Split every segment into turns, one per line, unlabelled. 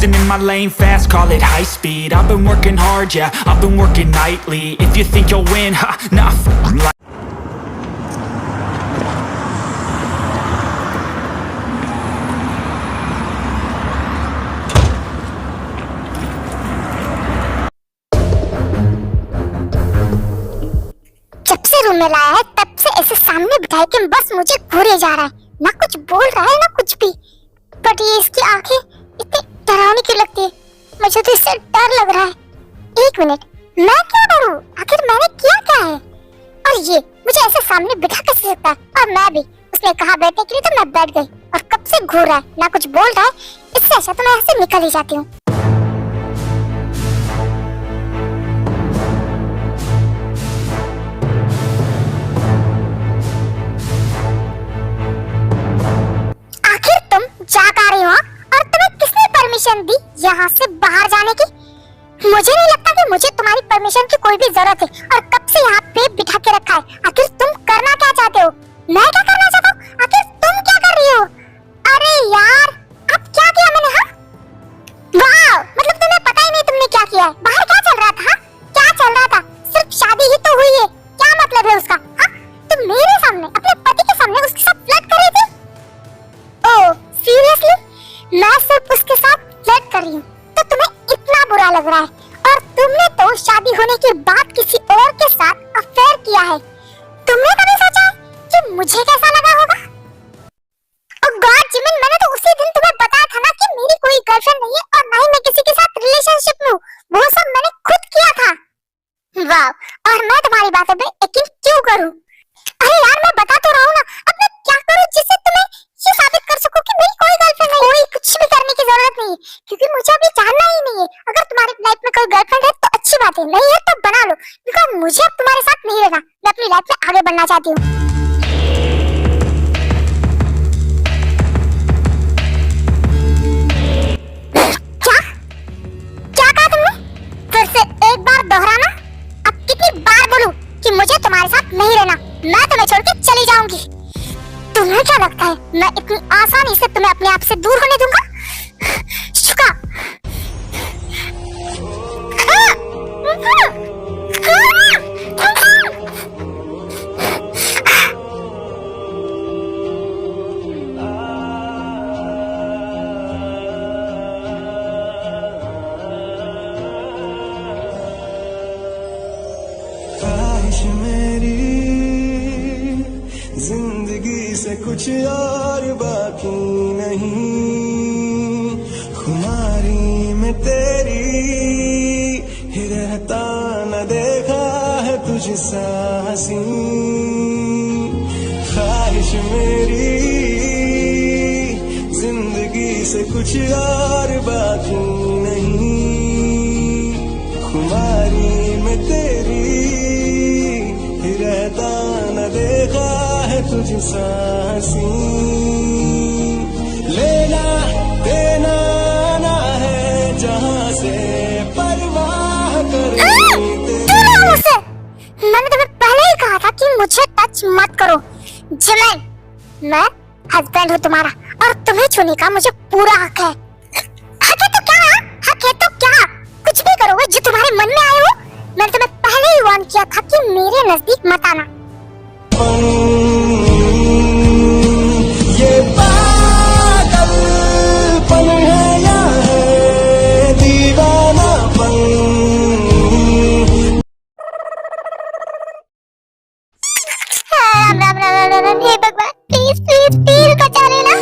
cruising in my lane fast, call it high speed. I've been working hard, yeah, I've been working nightly. If you think you'll win, ha, nah, like
जब से room में लाया है तब से ऐसे सामने बिठाए कि बस मुझे घूरे जा रहा है, ना कुछ बोल रहा है ना कुछ भी। बट ये इसकी आंखें इतनी डरावनी क्यों लगती है? मुझे तो इससे डर लग रहा है। एक मिनट, मैं क्यों डरूं? आखिर मैंने किया क्या है? और ये मुझे ऐसे सामने बिठा कैसे सकता है? और मैं भी, उसने कहा बैठने के लिए तो मैं बैठ गई और कब से घूर रहा है, ना कुछ बोल रहा है। इससे अच्छा तो मैं यहाँ से निकल ही जाती हूँ। परमिशन दी यहाँ से बाहर जाने की? मुझे नहीं लगता कि मुझे तुम्हारी परमिशन की कोई भी जरूरत है। और कब से यहाँ पे बिठा के रखा है? आखिर तुम करना क्या चाहते हो? मैं क्या करना चाहता हूँ? आखिर तुम क्या कर रही हो? अरे यार, अब क्या किया मैंने? हाँ, वाह, मतलब तुम्हें पता ही नहीं तुमने क्या किया है। बाहर क्या चल रहा था? क्या चल रहा था? सिर्फ शादी ही तो हुई है, क्या मतलब है उसका? हाँ, तुम मेरे सामने, अपने पति के सामने उसके साथ फ्लर्ट कर रही थी? Oh seriously? मैं सिर्फ उसके साथ फ्लर्ट कर रही हूँ तो तुम्हें इतना बुरा लग रहा है? और तुमने तो शादी होने के बाद किसी और के साथ अफेयर किया है। तुमने कभी सोचा कि मुझे कैसा लगा होगा? ओह गॉड जिमिन, मैंने तो उसी दिन तुम्हें बताया था ना कि मेरी कोई गर्लफ्रेंड नहीं है और ना ही मैं किसी के साथ रिलेशनशिप में हूँ। वो सब मैंने खुद किया था। वाह, और मैं तुम्हारी बातों पे यकीन क्यों करूँ? अरे यार, मैं बता तो रहा हूँ ना, अब मैं क्या करूँ जिससे तुम्हें ये साबित कर सकूं कि मेरी कोई गर्लफ्रेंड नहीं है? कोई कुछ भी करने की जरूरत नहीं है, क्योंकि मुझे अभी जानना ही नहीं है। अगर तुम्हारी लाइफ में कोई गर्लफ्रेंड है तो अच्छी बात है, नहीं है तो बना लो, बिकॉज़ मुझे अब तुम्हारे साथ नहीं रहना। मैं अपनी लाइफ में आगे बढ़ना चाहती हूँ। क्या क्या कहा तुमने? फिर से एक बार दोहराना। अब कितनी बार बोलूं कि मुझे तुम्हारे साथ नहीं रहना? मैं तुम्हें छोड़ के चली जाऊंगी। तुम्हें क्या लगता है मैं इतनी आसानी से तुम्हें अपने आप से दूर होने दूंगा? शुका।
मेरी जिंदगी से कुछ और बाकी नहीं, खुमारी में तेरी ही रहता न देखा है तुझसा हंसी। ख्वाहिश मेरी जिंदगी से कुछ और बाकी नहीं, खुमारी में तेरी रहता न देखा है तुझसा हंसी। लेना देना ना है जहाँ से परवाह करनी
मुझसे। मैंने तुम्हें पहले ही कहा था कि मुझे टच मत करो। जिमिन, मैं हस्बैंड हूँ तुम्हारा और तुम्हें छूने का मुझे पूरा हक है। हक है तो क्या? हक है तो क्या? कुछ भी करोगे जो तुम्हारे मन में आए हो। मैंने तुम्हें पहले ही वार्न किया था कि मेरे नजदीक मत आना।
ये पागलपन है या है दीवानापन?
राम राम राम राम राम, हे भगवान, प्लीज प्लीज प्लीज बचा लेना।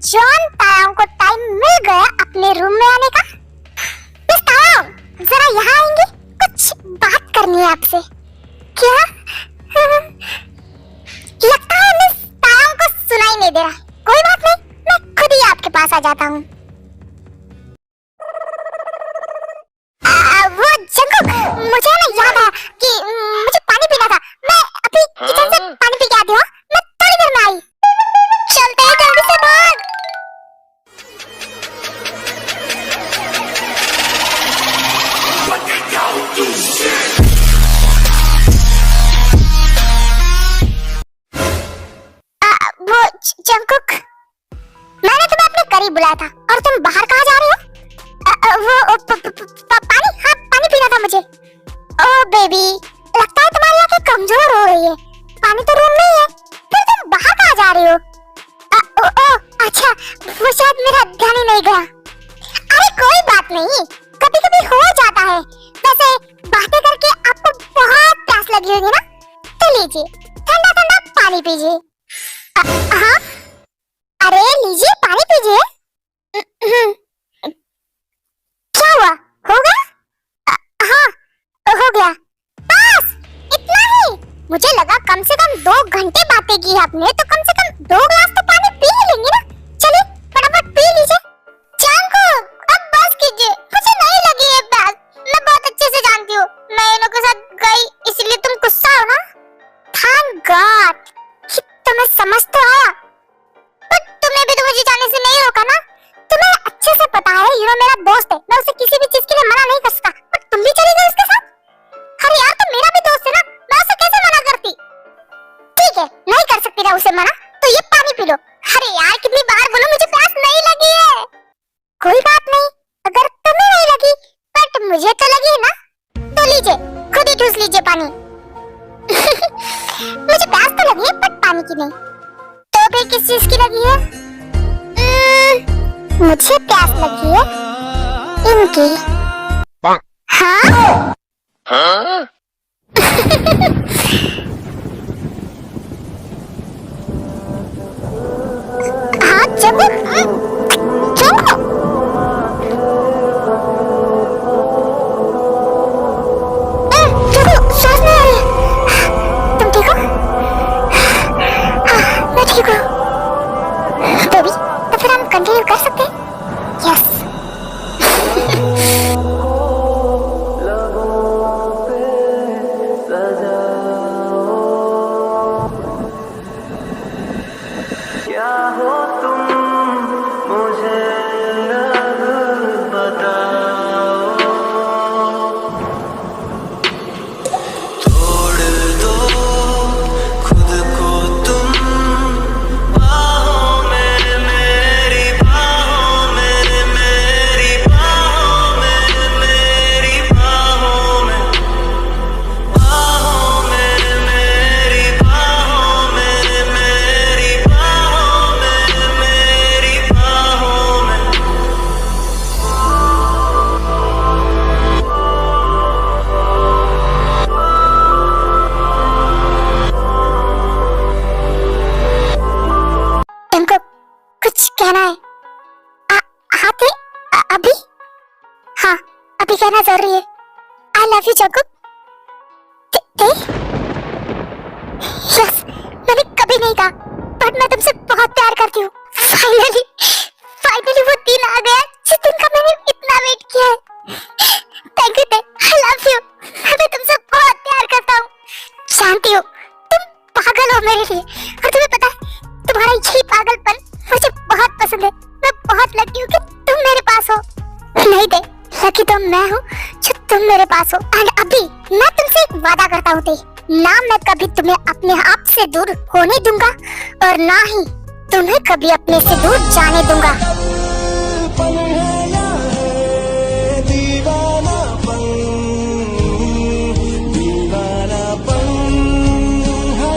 जॉन तायाओं को टाइम मिल गया अपने रूम में आने का। मिस तायाओं, जरा यहाँ आएंगे, कुछ बात करनी है आपसे। क्या? लगता है मिस तायाओं को सुनाई नहीं दे रहा। कोई बात नहीं, मैं खुद ही आपके पास आ जाता हूँ। वो जंगू, मुझे ना याद आया कि मुझे पानी पीना था। मैं अभी किचन से पानी पी के आती हूँ। मैं थोड़ी देर में आई। चलते हैं, जल्दी से भाग।
What the hell do shit?
बुलाया था। और तुम बाहर कहाँ जा रहे हो? पानी, हाँ पानी पीना था मुझे। ओ बेबी, लगता है तुम्हारी आंखें कमजोर हो रही है। पानी तो रूम में ही है, फिर तुम बाहर कहाँ जा रही हो? अच्छा, वो शायद मेरा ध्यान ही नहीं गया। अरे कोई बात नहीं, कभी कभी हो जाता है। वैसे बातें करके आपको बहुत प्यास लगी होगी ना, तो लीजिए ठंडा ठंडा पानी पीजिए। हाँ, अरे लीजिए पानी पीजिए। क्या हुआ, हो गया? हाँ हो गया, बस इतना ही। मुझे लगा कम से कम 2 घंटे बातें की आपने, तो कम से कम 2 गिलास तो पानी पी ही लेंगे ना। चलिए फटाफट पी लीजिए। जानको, अब बस कीजिए, मुझे नहीं लगी है प्यास। मैं बहुत अच्छे से जानती हूँ, मैं इन लोगों के साथ गई, इसलिए तुम गुस्सा हो ना। थैंक गॉड कि तुम्हें समझ तो आया, पर तुमने भी तो मुझे जाने से नहीं रोका ना। तुम्हें अच्छे से पता है हीरो मेरा दोस्त है, मैं उसे किसी भी चीज के लिए मना नहीं कर सकता, पर तुम भी चली गई उसके साथ। अरे यार, तुम मेरा भी दोस्त है ना, मैं उसे कैसे मना करती? ठीक है, नहीं कर सकती ना उसे मना, तो ये पानी पी लो। अरे यार, कितनी बार बोलूं, मुझे प्यास नहीं लगी है। कोई बात नहीं, अगर तुम्हें नहीं लगी बट मुझे तो लगी है ना, तो लीजिए खुद ही ठूस लीजिए पानी। मुझे प्यास तो लगी है बट पानी की नहीं। तो फिर किस चीज की लगी है? मुझे प्यास लगी है इनकी। हाँ? हाँ चलो चलो। चलो, सांस नहीं आ रही है। तुम ठीक हो? हाँ मैं ठीक हूँ। बेबी, तो फिर हम कंटिन्यू कर सकते हैं? यस।
क्या हो तुम मुझे बताओ, छोड़ दो खुद को तुम बाहों में, मेरी बाहों में, मेरी बाहों में, मेरी बाहों में, बाहों में, मेरी बाहों में, मेरी बाहों में, मेरी बाहों में।
तुमको कुछ कहना है? हाँ थे, अभी? हाँ अभी कहना जरूरी है। I love you Jungkook. Yes, मैंने कभी नहीं कहा, बट मैं तुमसे बहुत प्यार करती हूँ। फाइनली फाइनली वो दिन आ गया जिस दिन का मैंने इतना वेट किया है। Thank you, I love you. मैं तुमसे बहुत प्यार करता हूँ। जानती हो तुम पागल हो मेरे लिए, और तुम्हें पता है तुम्हारा यही पागलपन मुझे बहुत पसंद है। मैं बहुत लकी हूँ कि तुम मेरे पास हो। नहीं दे, लकी तो मैं हूँ जो तुम मेरे पास हो। एंड अभी मैं तुमसे एक वादा करता हूँ ना, मैं कभी तुम्हें अपने आप से दूर होने दूंगा और ना ही तुम्हें कभी अपने से दूर जाने दूंगा।
पल है या है दीवानापन, दीवानापन है।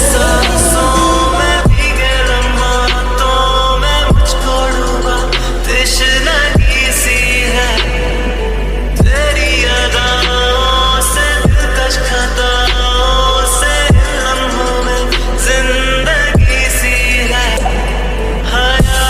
सांसों में भीगे लम्हातों में मुझको डूबा तृष्णगी सी है, तेरी अदाओं से दिलकश खताओं से लम्हों में जिंदगी सी है। हया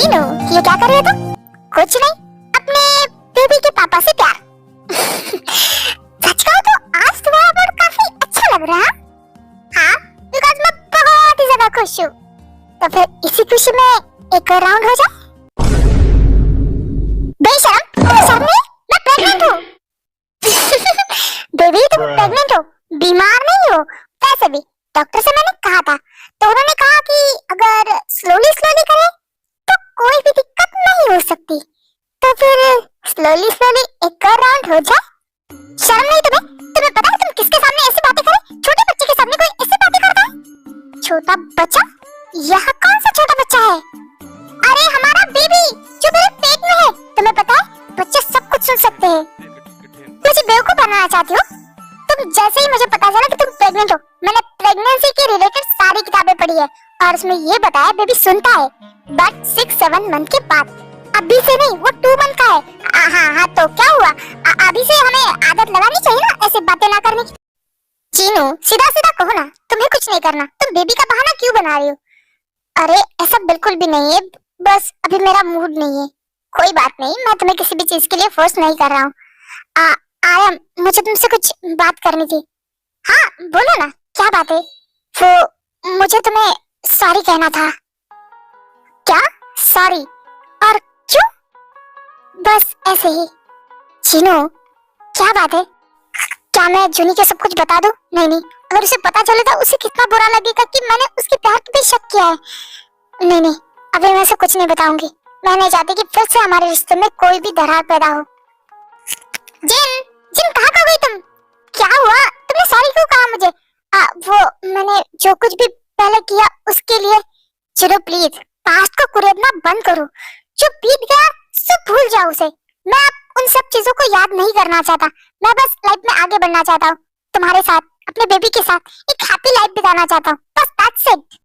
चीनू, ये क्या कर रहे हो तुम? कुछ नहीं, अपने बेबी के पापा से प्यार। सच कहूं तो आज तुम्हारा मूड काफी अच्छा लग रहा है। हाँ, बिकॉज़ मैं बहुत ही ज्यादा खुश हूँ। तो फिर इसी खुशी में एक और राउंड हो जाए। बेशरम, तुम्हें शर्म नहीं? मैं प्रेग्नेंट हूँ। बेबी तुम प्रेग्नेंट हो, बीमार नहीं हो। वैसे भी डॉक्टर से मैंने कहा था, तो उन्होंने कहा कि अगर स्लोली स्लोली करें तो कोई भी दिक्कत नहीं हो सकती। तो फिर स्लोली स्लोली एक और राउंड हो जाए। शर्म नहीं तुम्हें? तुम्हें पता है तुम किसके सामने ऐसी बातें करे? छोटे बच्चे के सामने कोई ऐसी बातें करता है? छोटा बच्चा? यह कौन सा छोटा बच्चा है? अरे हमारा बेबी जो मेरे पेट में है। तुम्हें पता है बच्चे सब कुछ सुन सकते हैं। मुझे बेवकूफ बनाना चाहती हो? तुम जैसे ही मुझे पता चला कि तुम प्रेग्नेंट हो, मैंने प्रेगनेंसी के रिलेटेड सारी किताबें पढ़ी है और उसमें ये बताया बेबी सुनता है, बट 6-7 मंथ के बाद। अभी से नहीं, वो 2 मंथ का है। हाँ तो क्या हुआ? अभी से हमें आदत लगानी चाहिए ना ऐसे बातें ना करने की। चीनू, सीधा सीधा कहो ना, तुम्हें कुछ नहीं करना। तुम बेबी का बहाना क्यों बना रही हो? अरे ऐसा बिल्कुल भी नहीं है, बस अभी मेरा मूड नहीं है। कोई बात नहीं, मैं तुम्हें किसी भी चीज के लिए फोर्स नहीं कर रहा हूँ। आयम, मुझे तुमसे कुछ बात करनी थी। हाँ बोलो ना, क्या बात है? वो मुझे तुम्हें सॉरी कहना था। क्या सॉरी? और क्यों? बस ऐसे ही। चीनू, क्या बात है? क्या मैं जूनी को सब कुछ बता दूं? नहीं, अगर उसे पता चलेगा उसे कितना बुरा लगेगा कि मैंने उसके प्यार पे शक किया है। नहीं, अभी मैं उसे कुछ नहीं बताऊंगी। मैं नहीं चाहती कि फिर से हमारे रिश्ते में कोई भी दरार पैदा हो। जिन कहाँ खो गई तुम? क्या हुआ? तुमने सॉरी क्यों कहा मुझे? वो मैंने जो कुछ भी पहले किया उसके लिए। चलो प्लीज पास्ट को कुरेदना बंद करो। जो बीत गया सब भूल जाओ उसे। मैं अब उन सब चीजों को याद नहीं करना चाहता। मैं बस लाइफ में आगे बढ़ना चाहता हूँ, तुम्हारे साथ, अपने बेबी के साथ एक हैप्पी लाइफ बिताना चाहता हूँ। बस दैट्स इट।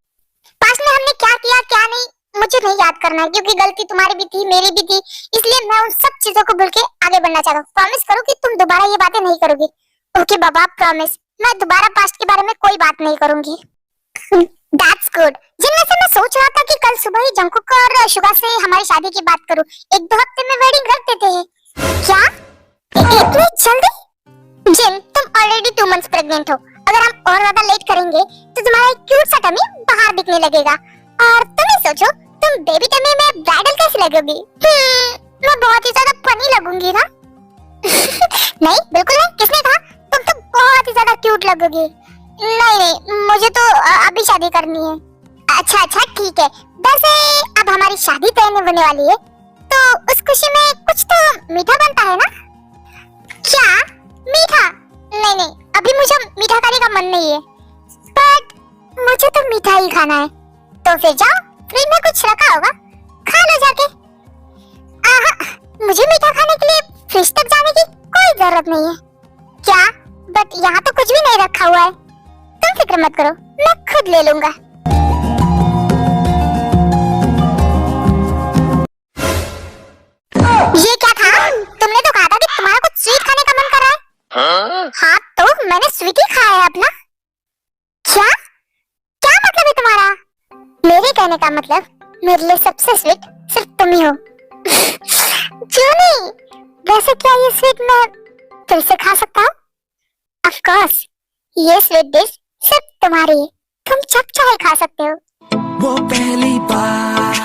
पास्ट में हमने क्या किया क्या नहीं मुझे नहीं याद करना है, क्योंकि गलती तुम्हारी भी थी मेरी भी थी। इसलिए मैं उन सब चीजों को भूल के आगे बढ़ना चाहता हूँ। प्रॉमिस करो कि तुम दोबारा ये बातें नहीं करोगी। ओके बाबा, प्रॉमिस। मैं दोबारा पास्ट के बारे में कोई बात नहीं करूंगी। That's good। जिनमें से मैं सोच रहा था कि कल सुबह ही जंकुक और शुगा से हमारी शादी की बात करूं। 1-2 हफ्ते में वेडिंग रख देते हैं। क्या? इतनी जल्दी? जिन, तुम ऑलरेडी 2 मंथ्स प्रेग्नेंट हो। अगर हम और ज्यादा लेट करेंगे तो तुम्हारा एक क्यूट सा टमी बाहर दिखने लगेगा। और तुम ही सोचो, तुम बेबी टमी में ब्राइडल कैसे लगोगी? मैं बहुत ही ज्यादा फनी लगूंगी ना? नहीं, बिल्कुल नहीं। किसने कहा? तुम तो बहुत ही ज्यादा क्यूट लगोगी। नहीं, मुझे तो अभी शादी करनी है। अच्छा ठीक है। वैसे अब हमारी शादी तय होने वाली है, तो उस खुशी में कुछ तो मीठा बनता है ना? क्या मीठा? नहीं, अभी मुझे मीठा खाने का मन नहीं है, बट मुझे तो मीठा ही खाना है। तो फिर जाओ, फ्रिज में कुछ रखा होगा, खा लो जाके। मुझे मीठा खाने के लिए फ्रिज तक जाने की कोई जरूरत नहीं है। क्या? बट यहाँ तो कुछ भी नहीं रखा हुआ है। तुम फिक्र मत करो, मैं खुद ले लूंगा। ये क्या था? तुमने तो कहा था कि तुम्हारा कुछ स्वीट खाने का मन कर रहा है। हाँ तो मैंने स्वीट ही खाया है अपना। क्या मतलब है तुम्हारा? मेरे कहने का मतलब, मेरे लिए सबसे स्वीट सिर्फ तुम ही हो। जूनी, वैसे क्या ये स्वीट मैं फिर से खा सकता हूँ? ऑफ कोर्स, ये स्वीट डिश सिर्फ तुम्हारी है। तुम जब चाहे खा सकते हो।
वो पहली बार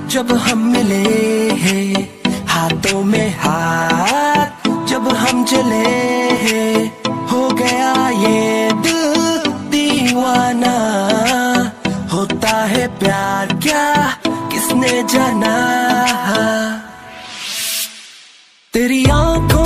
जब हम मिले हैं, हाथों में हाथ जब हम चले, हो गया ये दिल दीवाना। होता है प्यार क्या किसने जाना? तेरी आंखों